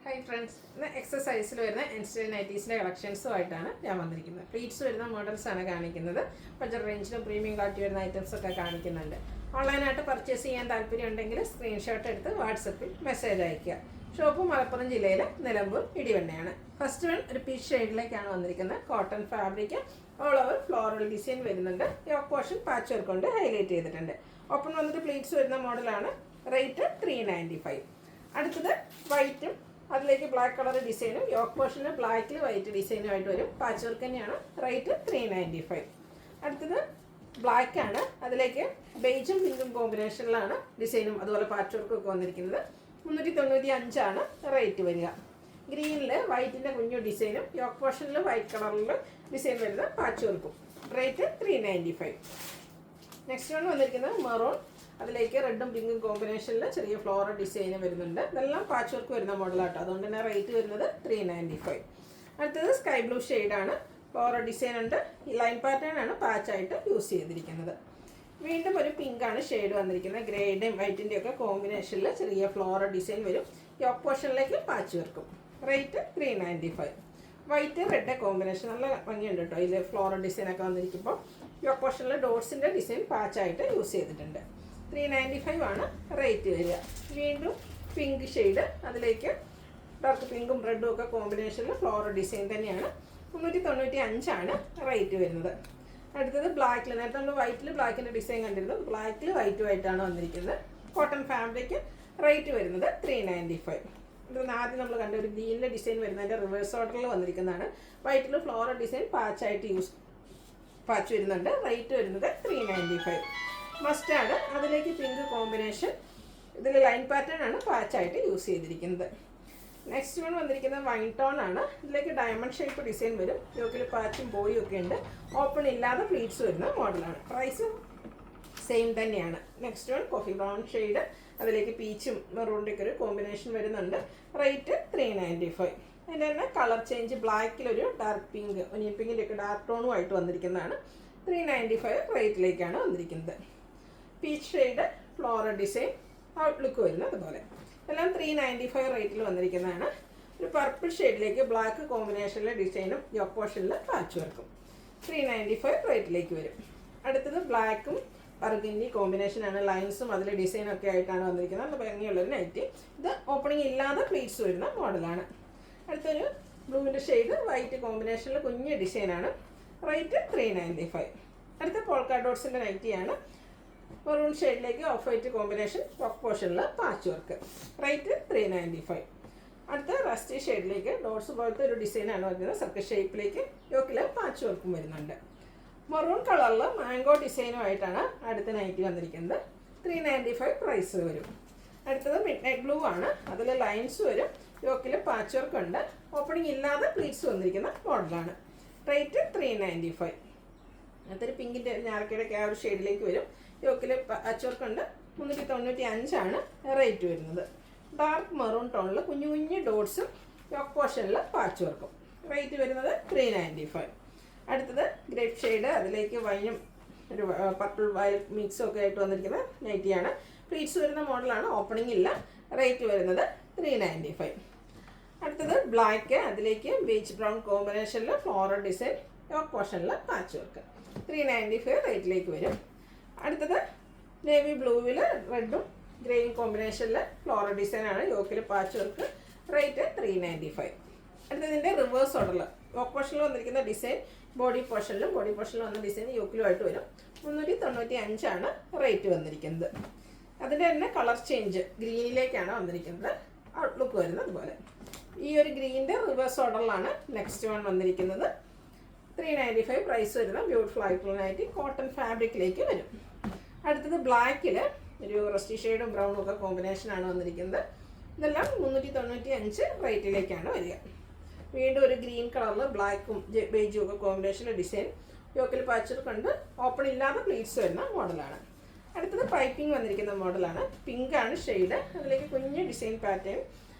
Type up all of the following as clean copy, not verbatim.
Hi friends, ഇന്ന് എക്സസൈസിൽ വരുന്ന എൻസ്റ്റൈൻ നൈറ്റീസിൻ്റെ കളക്ഷൻസുമായിട്ടാണ് ഞാൻ വന്നിരിക്കുന്നത്. പ്ലീറ്റ്സ് വരുന്ന മോഡൽസാണ് കാണിക്കുന്നത്. ബഡ്ജറ്റ് റേഞ്ചിലും പ്രീമിയം ക്വാളിറ്റി വരുന്ന ഐറ്റംസൊക്കെ കാണിക്കുന്നുണ്ട്. ഓൺലൈനായിട്ട് പർച്ചേസ് ചെയ്യാൻ താല്പര്യമുണ്ടെങ്കിൽ സ്ക്രീൻഷോട്ട് എടുത്ത് വാട്സപ്പിൽ മെസ്സേജ് അയയ്ക്കുക. ഷോപ്പ് മലപ്പുറം ജില്ലയിലെ നിലമ്പൂർ ഇടിവണ്ണയാണ്. ഫസ്റ്റ് വൺ ഒരു പീച്ച് ഷെയ്ഡിലേക്കാണ് വന്നിരിക്കുന്നത്. Cotton fabric, all over floral design വരുന്നുണ്ട്. യോക്ക് പോർഷൻ പാച്ച് വർക്ക് കൊണ്ട് ഹൈലൈറ്റ് ചെയ്തിട്ടുണ്ട്. ഓപ്പൺ വന്നിട്ട് പ്ലീറ്റ്സ് വരുന്ന മോഡലാണ്. റേറ്റ് 395. അടുത്തത് വൈറ്റും അതിലേക്ക് ബ്ലാക്ക് കളർ ഡിസൈനും, യോക്ക് പോർഷനിൽ ബ്ലാക്കിൽ വൈറ്റ് ഡിസൈനുമായിട്ട് വരും. പാച്ച് വർക്ക് തന്നെയാണ്. റേറ്റ് 395. അടുത്തത് ബ്ലാക്ക് ആണ്, അതിലേക്ക് ബേജും പിങ്കും കോമ്പിനേഷനിലാണ് ഡിസൈനും അതുപോലെ പാച്ച് വർക്കും ഒക്കെ വന്നിരിക്കുന്നത്. 395 റേറ്റ് വരിക. ഗ്രീനിൽ വൈറ്റിൻ്റെ കുഞ്ഞു ഡിസൈനും യോക്ക് പോർഷനിൽ വൈറ്റ് കളറിൽ ഡിസൈൻ വരുന്ന പാച്ച് വർക്കും. റേറ്റ് 395. നെക്സ്റ്റ് വൺ വന്നിരിക്കുന്നത് മെറൂൺ, അതിലേക്ക് റെഡും പിങ്കും കോമ്പിനേഷനിൽ ചെറിയ ഫ്ലോറൽ ഡിസൈന് വരുന്നുണ്ട്. ഇതെല്ലാം പാച്ച് വർക്ക് വരുന്ന മോഡലാട്ടോ, അതുകൊണ്ട് തന്നെ റേറ്റ് വരുന്നത് 395. അടുത്തത് സ്കൈ ബ്ലൂ ഷെയ്ഡാണ്. ഫ്ലോറൽ ഡിസൈൻ ഉണ്ട്. ഈ ലൈൻ പാറ്റേൺ ആണ് പാച്ചായിട്ട് യൂസ് ചെയ്തിരിക്കുന്നത്. വീണ്ടും ഒരു പിങ്കാണ് ഷെയ്ഡ് വന്നിരിക്കുന്നത്. ഗ്രേയുടെയും വൈറ്റിൻ്റെയും ഒക്കെ കോമ്പിനേഷനിൽ ചെറിയ ഫ്ലോറൽ ഡിസൈൻ വരും. യോക്ക് പോർഷനിലേക്ക് പാച്ച് വർക്കും. റേറ്റ് 395. വൈറ്റ് റെഡ് കോമ്പിനേഷൻ നല്ല ഭംഗിയുണ്ട് കേട്ടോ. ഇതിൽ ഫ്ലോറൽ ഡിസൈനൊക്കെ വന്നിരിക്കുമ്പോൾ യോക്ക് പോർഷനിൽ ഡോട്ട്സിൻ്റെ ഡിസൈൻ പാച്ചായിട്ട് യൂസ് ചെയ്തിട്ടുണ്ട്. 395 റേറ്റ് വരിക. വീണ്ടും പിങ്ക് ഷെയ്ഡ്, അതിലേക്ക് ഡാർക്ക് പിങ്കും റെഡും ഒക്കെ കോമ്പിനേഷനിൽ ഫ്ലോറൽ ഡിസൈൻ തന്നെയാണ്. 395 റേറ്റ് വരുന്നത്. അടുത്തത് ബ്ലാക്കിൽ, നേരത്തെ നമ്മൾ വൈറ്റിൽ ബ്ലാക്കിൻ്റെ ഡിസൈൻ കണ്ടിരുന്നു. ബ്ലാക്കിൽ വൈറ്റുമായിട്ടാണ് വന്നിരിക്കുന്നത്. Cotton fabric. റേറ്റ് വരുന്നത് 395. ഇത് ആദ്യം നമ്മൾ കണ്ട ഒരു ഗ്രീനിലെ ഡിസൈൻ വരുന്നതിൻ്റെ റിവേഴ്സ് ഓർഡറിൽ വന്നിരിക്കുന്നതാണ്. വൈറ്റിൽ ഫ്ലോറൽ ഡിസൈൻ പാച്ചായിട്ട് പാച്ച് വരുന്നുണ്ട്. റേറ്റ് വരുന്നത് 395. മസ്റ്റാർഡ്, അതിലേക്ക് പിങ്ക് കോമ്പിനേഷൻ. ഇതിൽ ലൈൻ പാറ്റേൺ ആണ് പാച്ചായിട്ട് യൂസ് ചെയ്തിരിക്കുന്നത്. നെക്സ്റ്റ് വൺ വന്നിരിക്കുന്നത് വൈൻ ടോൺ ആണ്. ഇതിലേക്ക് ഡയമണ്ട് ഷേപ്പ് ഡിസൈൻ വരും. യോക്കിൽ പാച്ചും ബോയും ഒക്കെ ഉണ്ട്. ഓപ്പൺ ഇല്ലാതെ പ്ലീറ്റ്സ് വരുന്ന മോഡലാണ്. പ്രൈസ് സെയിം തന്നെയാണ്. Next one coffee brown shade, അതിലേക്ക് പീച്ചും മെറൂണിൻ്റെ ഒക്കെ ഒരു കോമ്പിനേഷൻ വരുന്നുണ്ട്. റേറ്റ് 395. അതിൻ്റെ തന്നെ കളർ ചേഞ്ച്, ബ്ലാക്കിലൊരു ഡാർക്ക് പിങ്ക്, ഒനിയൻ പിങ്കിൻ്റെ ഒക്കെ ഡാർക്ക് ടോണുമായിട്ട് വന്നിരിക്കുന്നതാണ്. 395 റേറ്റിലേക്കാണ് വന്നിരിക്കുന്നത്. Peach shade, floral design, outlook വരുന്നത് അതുപോലെ. എല്ലാം 395 റേറ്റിൽ വന്നിരിക്കുന്നതാണ്. ഒരു പർപ്പിൾ ഷെയ്ഡിലേക്ക് ബ്ലാക്ക് കോമ്പിനേഷനിലെ ഡിസൈനും യോക്ക് പോർഷനിൽ പാച്ച് വർക്കും. 395 റേറ്റിലേക്ക് വരും. അടുത്തത് ബ്ലാക്കും ബർഗണ്ടി കോമ്പിനേഷനാണ്. ലൈൻസും അതിലെ ഡിസൈനൊക്കെ ആയിട്ടാണ് വന്നിരിക്കുന്നത്. നല്ല ഭംഗിയുള്ളൊരു നൈറ്റി. ഇത് ഓപ്പണിംഗ് ഇല്ലാതെ പ്ലീറ്റ്സ് വരുന്ന മോഡലാണ്. അടുത്തൊരു ബ്ലൂവിൻ്റെ ഷെയ്ഡ്, വൈറ്റ് കോമ്പിനേഷനിൽ കുഞ്ഞ് ഡിസൈനാണ്. റേറ്റ് 395. അടുത്ത പോൾക്ക ഡോട്ട്സിൻ്റെ നൈറ്റിയാണ്. മെറൂൺ ഷെയ്ഡിലേക്ക് ഓഫ് വൈറ്റ് കോമ്പിനേഷൻ, യോക്ക് പോർഷനിൽ പാച്ച് വർക്ക്. റേറ്റ് 395. അടുത്ത റസ്റ്റി ഷെയ്ഡിലേക്ക് ഡോട്ട്സ് പോലത്തെ ഒരു ഡിസൈനാണ് വരുന്നത്. സർക്കിൾ ഷേപ്പിലേക്ക് യോക്കിൽ പാച്ച് വർക്കും വരുന്നുണ്ട്. മെറൂൺ കളറിൽ മാംഗോ ഡിസൈനുമായിട്ടാണ് അടുത്ത നൈറ്റി വന്നിരിക്കുന്നത്. 395 പ്രൈസ് വരും. അടുത്തത് മിഡ് നൈറ്റ് ബ്ലൂ ആണ്. അതിൽ ലൈൻസ് വരും. യോക്കിൽ പാച്ച് വർക്ക് ഉണ്ട്. ഓപ്പണിംഗ് ഇല്ലാതെ പ്ലീറ്റ്സ് വന്നിരിക്കുന്ന മോഡലാണ്. റേറ്റ് 395. അടുത്തൊരു പിങ്കിൻ്റെ ഞാറക്കയുടെ ആ ഒരു ഷെയ്ഡിലേക്ക് വരും. യോക്കിൽ പാച്ച് വർക്ക് ഉണ്ട്. 395 റേറ്റ് വരുന്നത്. ഡാർക്ക് മെറൂൺ ടോണിൽ കുഞ്ഞു കുഞ്ഞു ഡോട്ട്സും യോക്ക് പോർഷനിൽ പാച്ച് വർക്കും. റേറ്റ് വരുന്നത് 395. അടുത്തത് ഗ്രേപ്പ് ഷെയ്ഡ്, അതിലേക്ക് വൈനും ഒരു പർപ്പിൾ വയലറ്റ് മിക്സും ഒക്കെ ആയിട്ട് വന്നിരിക്കുന്ന നൈറ്റിയാണ്. പ്ലീറ്റ്സ് വരുന്ന മോഡലാണ്. ഓപ്പണിംഗ് ഇല്ല. റേറ്റ് വരുന്നത് 395. അടുത്തത് ബ്ലാക്ക്, അതിലേക്ക് ബീച്ച് ബ്രൗൺ കോമ്പിനേഷനിൽ ഫ്ലോറൽ ഡിസൈൻ, യോക്ക് പോർഷനിൽ പാച്ച് വർക്ക്. 395 റേറ്റിലേക്ക് വരും. അടുത്തത് നേവി ബ്ലൂവിൽ റെഡും ഗ്രേയും കോമ്പിനേഷനിൽ ഫ്ലോറൽ ഡിസൈനാണ്. യോക്കിൽ പാച്ച് വർക്ക്. റേറ്റ് 395. അടുത്തതിൻ്റെ റിവേഴ്സ് ഓർഡറിൽ യോക്ക് പോർഷനിൽ വന്നിരിക്കുന്ന ഡിസൈൻ ബോഡി പോർഷനിലും വന്ന ഡിസൈൻ യോക്കിലുമായിട്ട് വരും. 395 റേറ്റ് വന്നിരിക്കുന്നത്. അതിൻ്റെ തന്നെ കളർ ചേഞ്ച് ഗ്രീനിലേക്കാണ് വന്നിരിക്കുന്നത്. ഔട്ട്ലുക്ക് വരുന്നത് അതുപോലെ. ഈ ഒരു ഗ്രീനിൻ്റെ റിവേഴ്സ് ഓർഡറിലാണ് നെക്സ്റ്റ് വൺ വന്നിരിക്കുന്നത്. 395 പ്രൈസ് വരുന്ന ബ്യൂട്ടിഫുൾ ആയിട്ടുള്ള നൈറ്റി കോട്ടൺ ഫാബ്രിക്കിലേക്ക് വരും. അടുത്തത് ബ്ലാക്കിൽ ഒരു റസ്റ്റി ഷെയ്ഡും ബ്രൗണും ഒക്കെ കോമ്പിനേഷനാണ് വന്നിരിക്കുന്നത്. ഇതെല്ലാം 395 റേറ്റിലേക്കാണ് വരിക. വീണ്ടും ഒരു ഗ്രീൻ കളറിൽ ബ്ലാക്കും ബേജും ഒക്കെ കോമ്പിനേഷനിലെ ഡിസൈൻ, യോക്കിൽ പാച്ച് വർക്ക് ഉണ്ട്. ഓപ്പൺ ഇല്ലാതെ പ്ലീറ്റ്സ് വരുന്ന മോഡലാണ്. അടുത്തത് പൈപ്പിംഗ് വന്നിരിക്കുന്ന മോഡലാണ്. പിങ്കാണ് ഷെയ്ഡ്, അതിലേക്ക് കുഞ്ഞ് ഡിസൈൻ പാറ്റേൺ.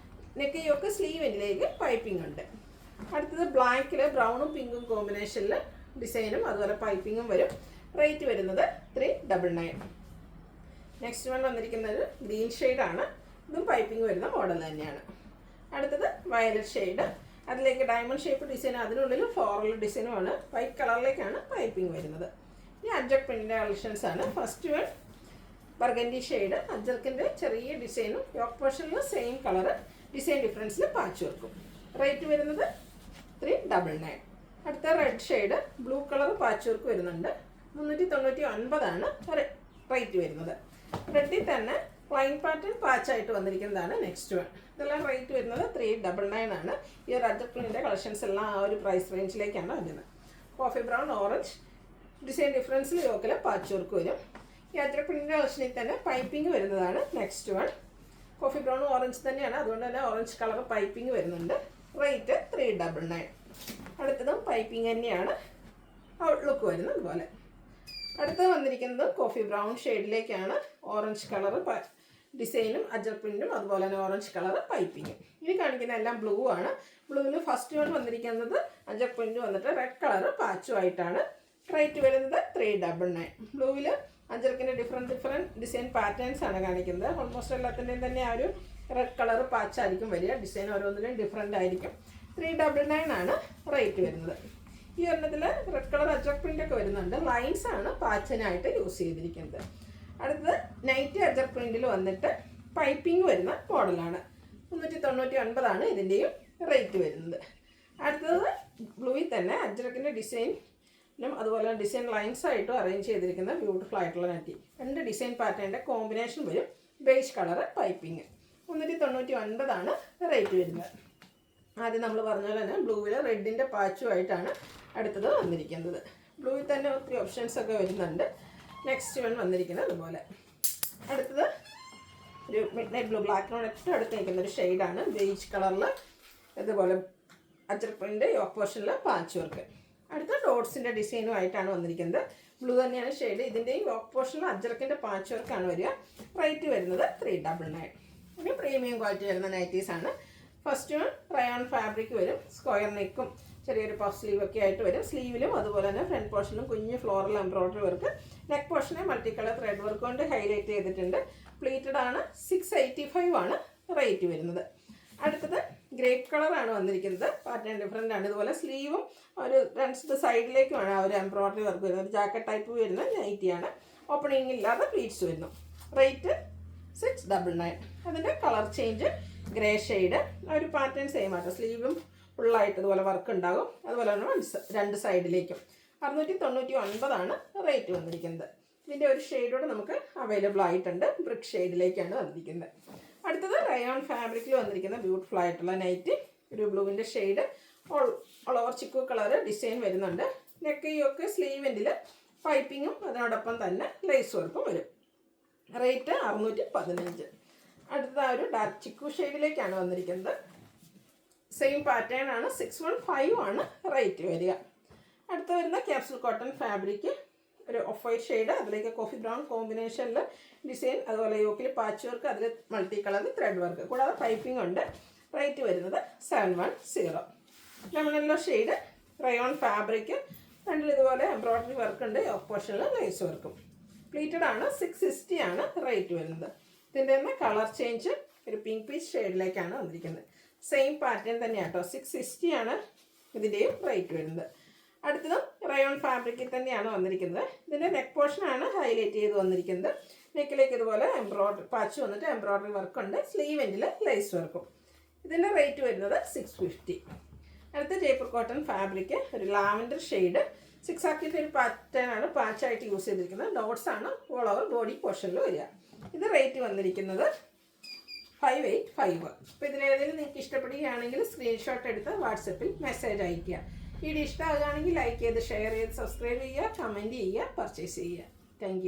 നെക്ക് യോക്ക് സ്ലീവിലേക്ക് പൈപ്പിംഗ് ഉണ്ട്. അടുത്തത് ബ്ലാക്കിൽ ബ്രൗണും പിങ്കും കോമ്പിനേഷനിൽ ഡിസൈനും അതുപോലെ പൈപ്പിങ്ങും വരും. റേറ്റ് വരുന്നത് 399. നെക്സ്റ്റ് വൺ വന്നിരിക്കുന്നത് ഗ്രീൻ ഷെയ്ഡാണ്. ഇതും പൈപ്പിംഗ് വരുന്ന മോഡൽ തന്നെയാണ്. അടുത്തത് വയലറ്റ് ഷെയ്ഡ്, അതിലേക്ക് ഡയമണ്ട് ഷേപ്പ് ഡിസൈൻ, അതിനുള്ളിൽ ഫ്ലോറൽ ഡിസൈനുമാണ്. വൈറ്റ് കളറിലേക്കാണ് പൈപ്പിംഗ് വരുന്നത്. ഈ അജ്രക് പ്രിൻറ്റിൻ്റെ കളക്ഷൻസ് ആണ്. ഫസ്റ്റ് വൺ ബർഗൻഡി ഷെയ്ഡ്, അജ്രക്കിൻ്റെ ചെറിയ ഡിസൈനും യോക്ക് പോർഷനിൽ സെയിം കളറ്, ഡിസൈൻ ഡിഫറൻസിൽ പാച്ച് വർക്കും. റേറ്റ് വരുന്നത് 399. അടുത്ത red shade, blue colour patch work വരുന്നുണ്ട്. 399 റേറ്റ് വരുന്നത്. റെഡിൽ തന്നെ പ്ലൈൻ പാറ്റേൺ പാച്ചായിട്ട് വന്നിരിക്കുന്നതാണ് നെക്സ്റ്റ് വൺ. ഇതെല്ലാം റേറ്റ് വരുന്നത് 399 ആണ്. ഈ ഒരു അജ്രക് പ്രിൻറ്റിൻ്റെ കളക്ഷൻസ് എല്ലാം ആ ഒരു പ്രൈസ് റേഞ്ചിലേക്കാണ് വരുന്നത്. കോഫി ബ്രൗൺ ഓറഞ്ച് ഡിസൈൻ ഡിഫറൻസിൽ യോക്കിൽ പാച്ച് വർക്ക് വരും. ഈ അജ്രക് പ്രിൻറ്റിൻ്റെ കളക്ഷനിൽ തന്നെ പൈപ്പിംഗ് വരുന്നതാണ് next one. Coffee brown orange തന്നെയാണ്, അതുകൊണ്ട് തന്നെ ഓറഞ്ച് കളർ പൈപ്പിംഗ് വരുന്നുണ്ട്. റേറ്റ് 399. അടുത്തതും പൈപ്പിംഗ് തന്നെയാണ്, ഔട്ട്ലുക്ക് വരുന്നത് അതുപോലെ. അടുത്തത് വന്നിരിക്കുന്നത് കോഫി ബ്രൗൺ ഷെയ്ഡിലേക്കാണ്. ഓറഞ്ച് കളർ ഡിസൈനും അജ്രക് പ്രിൻറ്റും അതുപോലെ തന്നെ ഓറഞ്ച് കളർ പൈപ്പിങ്ങും. ഇനി കാണിക്കുന്ന എല്ലാം ബ്ലൂ ആണ്. ബ്ലൂവിൽ ഫസ്റ്റ് വൺ വന്നിരിക്കുന്നത് അജ്രക് പ്രിൻറ്റ് വന്നിട്ട് റെഡ് കളർ പാച്ചുമായിട്ടാണ്. റേറ്റ് വരുന്നത് 399. ബ്ലൂവിൽ അജ്രക്കിൻ്റെ ഡിഫറെൻറ്റ് ഡിസൈൻ പാറ്റേൺസ് ആണ് കാണിക്കുന്നത്. ഓൾമോസ്റ്റ് എല്ലാത്തിൻ്റെയും തന്നെ ആ ഒരു റെഡ് കളർ പാച്ചായിരിക്കും വരിക. ഡിസൈൻ ഓരോന്നിലും ഡിഫറെൻ്റ് ആയിരിക്കും. 399 ആണ് റേറ്റ് വരുന്നത്. ഈ ഒരെണ്ണത്തിൽ റെഡ് കളർ അജ്രക് പ്രിൻ്റ് ഒക്കെ വരുന്നുണ്ട്. ലൈൻസ് ആണ് പാച്ചിനായിട്ട് യൂസ് ചെയ്തിരിക്കുന്നത്. അടുത്തത് നൈറ്റ് അജ്രക് പ്രിൻറ്റിൽ വന്നിട്ട് പൈപ്പിംഗ് വരുന്ന മോഡലാണ്. 399 ആണ് ഇതിൻ്റെയും റേറ്റ് വരുന്നത്. അടുത്തത് ബ്ലൂയിൽ തന്നെ അജ്രക്കിൻ്റെ ഡിസൈനും അതുപോലെ ഡിസൈൻ ലൈൻസ് ആയിട്ടും അറേഞ്ച് ചെയ്തിരിക്കുന്ന ബ്യൂട്ടിഫുൾ ആയിട്ടുള്ള നൈറ്റി. 2 ഡിസൈൻ പാറ്റേണിൻ്റെ കോമ്പിനേഷൻ വരും. Beige colour piping. 399 ആണ് റേറ്റ് വരുന്നത്. ആദ്യം നമ്മൾ പറഞ്ഞ പോലെ തന്നെ ബ്ലൂവിൽ റെഡിൻ്റെ പാച്ചുമായിട്ടാണ് അടുത്തത് വന്നിരിക്കുന്നത്. ബ്ലൂവിൽ തന്നെ ഒത്തിരി ഓപ്ഷൻസ് ഒക്കെ വരുന്നുണ്ട്. നെക്സ്റ്റ് വൺ വന്നിരിക്കുന്നത് അതുപോലെ. അടുത്തത് ഒരു മിഡ് നൈറ്റ് ബ്ലൂ, ബ്ലാക്കിനോട് ഏറ്റവും അടുത്ത് നിൽക്കുന്ന ഒരു ഷെയ്ഡാണ്. ബേജ് കളറിൽ ഇതുപോലെ അജ്രക് പ്രിൻ്റ് യോക്ക് പോർഷനിൽ പാച്ച് വർക്ക്. അടുത്ത ഡോട്ട്സിൻ്റെ ഡിസൈനുമായിട്ടാണ് വന്നിരിക്കുന്നത്. ബ്ലൂ തന്നെയാണ് ഷെയ്ഡ്. ഇതിൻ്റെയും യോക്ക് പോർഷനിൽ അജ്രക്കിൻ്റെ പാച്ച് വർക്കാണ് വരിക. റേറ്റ് വരുന്നത് 399. ഇനി പ്രീമിയം ക്വാളിറ്റി വരുന്ന നൈറ്റീസാണ്. ഫസ്റ്റ് വൺ റയോൺ ഫാബ്രിക് വരും. സ്ക്വയർ നെക്കും ചെറിയൊരു പഫ് സ്ലീവ് ഒക്കെ ആയിട്ട് വരും. സ്ലീവിലും അതുപോലെ തന്നെ ഫ്രണ്ട് പോർഷനിലും കുഞ്ഞ് ഫ്ലോറൽ എംബ്രോയിഡറി വർക്ക്. നെക്ക് പോർഷനെ മൾട്ടി കളർ ത്രെഡ് വർക്ക് കൊണ്ട് ഹൈലൈറ്റ് ചെയ്തിട്ടുണ്ട്. പ്ലീറ്റഡ് ആണ്. 685 ആണ് റേറ്റ് വരുന്നത്. അടുത്തത് ഗ്രേപ്പ് കളറാണ് വന്നിരിക്കുന്നത്. പാറ്റേൺ ഡിഫറെൻ്റ് ആണ്. ഇതുപോലെ സ്ലീവും ഒരു രണ്ട് സൈഡിലേക്കുമാണ് ആ ഒരു എംബ്രോയിഡറി വർക്ക് വരുന്നത്. ഒരു ജാക്കറ്റ് ടൈപ്പ് വരുന്ന നൈറ്റിയാണ്. ഓപ്പണിംഗ് ഇല്ലാതെ പ്ലീറ്റ്സ് വരുന്നു. റേറ്റ് 699. അതിൻ്റെ കളർ ചേഞ്ച് ഗ്രേ ഷെയ്ഡ്. ഒരു പാറ്റേൺ സെയിം ആട്ടോ. സ്ലീവും ഫുള്ളായിട്ട് ഇതുപോലെ വർക്ക് ഉണ്ടാകും. അതുപോലെ തന്നെ രണ്ട് സൈഡിലേക്കും. 699 ആണ് റേറ്റ് വന്നിരിക്കുന്നത്. ഇതിൻ്റെ ഒരു ഷെയ്ഡോടെ നമുക്ക് അവൈലബിൾ ആയിട്ടുണ്ട്. ബ്രിക്ക് ഷെയ്ഡിലേക്കാണ് വന്നിരിക്കുന്നത്. അടുത്തത് റയോൺ ഫാബ്രിക്കിൽ വന്നിരിക്കുന്ന ബ്യൂട്ടിഫുൾ ആയിട്ടുള്ള നൈറ്റ്. ഒരു ബ്ലൂവിൻ്റെ shade all over chikoo colour design വരുന്നുണ്ട്. നെക്കയൊക്കെ സ്ലീവെൻറ്റിൽ പൈപ്പിങ്ങും അതിനോടൊപ്പം തന്നെ ലേസ് വർക്കും വരും. റേറ്റ് 615. അടുത്ത ഒരു ഡാർക്ക് ചിക്കു ഷെയ്ഡിലേക്കാണ് വന്നിരിക്കുന്നത്. സെയിം പാറ്റേൺ ആണ്. 615 ആണ് റേറ്റ് വരിക. അടുത്ത വരുന്ന ക്യാപ്സുൽ കോട്ടൺ ഫാബ്രിക്, ഒരു ഓഫ് വൈറ്റ് ഷെയ്ഡ്, അതിലേക്ക് കോഫി ബ്രൗൺ കോമ്പിനേഷനിൽ ഡിസൈൻ, അതുപോലെ യോക്കിൽ പാച്ച് വർക്ക്, അതിൽ മൾട്ടി കളർ ത്രെഡ് വർക്ക്, കൂടാതെ പൈപ്പിംഗ് ഉണ്ട്. റേറ്റ് വരുന്നത് 710. Lemon yellow shade, rayon fabric, രണ്ടിൽ ഇതുപോലെ എംബ്രോയിഡറി വർക്ക് ഉണ്ട്. യോക്ക് പോർഷനിൽ ലേസ് വർക്കും. പ്ലീറ്റഡ് ആണ്. 660 ആണ് റേറ്റ് വരുന്നത്. ഇതിൻ്റെ തന്നെ കളർ ചേഞ്ച് ഒരു പിങ്ക് പീച്ച് ഷെയ്ഡിലേക്കാണ് വന്നിരിക്കുന്നത്. സെയിം പാറ്റേൺ തന്നെയാണ് കേട്ടോ. 660 ആണ് ഇതിൻ്റെയും റേറ്റ് വരുന്നത്. അടുത്തതും റയോൺ ഫാബ്രിക്കിൽ തന്നെയാണ് വന്നിരിക്കുന്നത്. ഇതിൻ്റെ നെക്ക് പോർഷനാണ് ഹൈലൈറ്റ് ചെയ്ത് വന്നിരിക്കുന്നത്. നെക്കിലേക്ക് ഇതുപോലെ എംബ്രോയിഡറി പാച്ച് വന്നിട്ട് എംബ്രോയിഡറി വർക്കുണ്ട്. സ്ലീവെൻറ്റിൽ ലേസ് വർക്കും. ഇതിൻ്റെ റേറ്റ് വരുന്നത് 650. അടുത്ത ജയ്പൂർ കോട്ടൺ ഫാബ്രിക്, ഒരു ലാവൻഡർ ഷെയ്ഡ്, 6 ആക്കിയിട്ട് ഒരു പാറ്റേൺ ആണ് പാച്ചായിട്ട് യൂസ് ചെയ്തിരിക്കുന്നത്. ഡോട്ട്സ് ആണ് ഓൾ ഓവർ ബോഡി പോർഷനിൽ വരിക. ഇത് റേറ്റ് വന്നിരിക്കുന്നത് 585. അപ്പോൾ ഇതിലേതെങ്കിലും നിങ്ങൾക്ക് ഇഷ്ടപ്പെടുകയാണെങ്കിൽ സ്ക്രീൻഷോട്ട് എടുത്ത് വാട്സപ്പിൽ മെസ്സേജ് അയയ്ക്കുക. വീഡിയോ ഇഷ്ടമാകുകയാണെങ്കിൽ ലൈക്ക് ചെയ്ത് ഷെയർ ചെയ്ത് സബ്സ്ക്രൈബ് ചെയ്യുക, കമൻറ്റ് ചെയ്യുക, പർച്ചേസ് ചെയ്യുക. താങ്ക്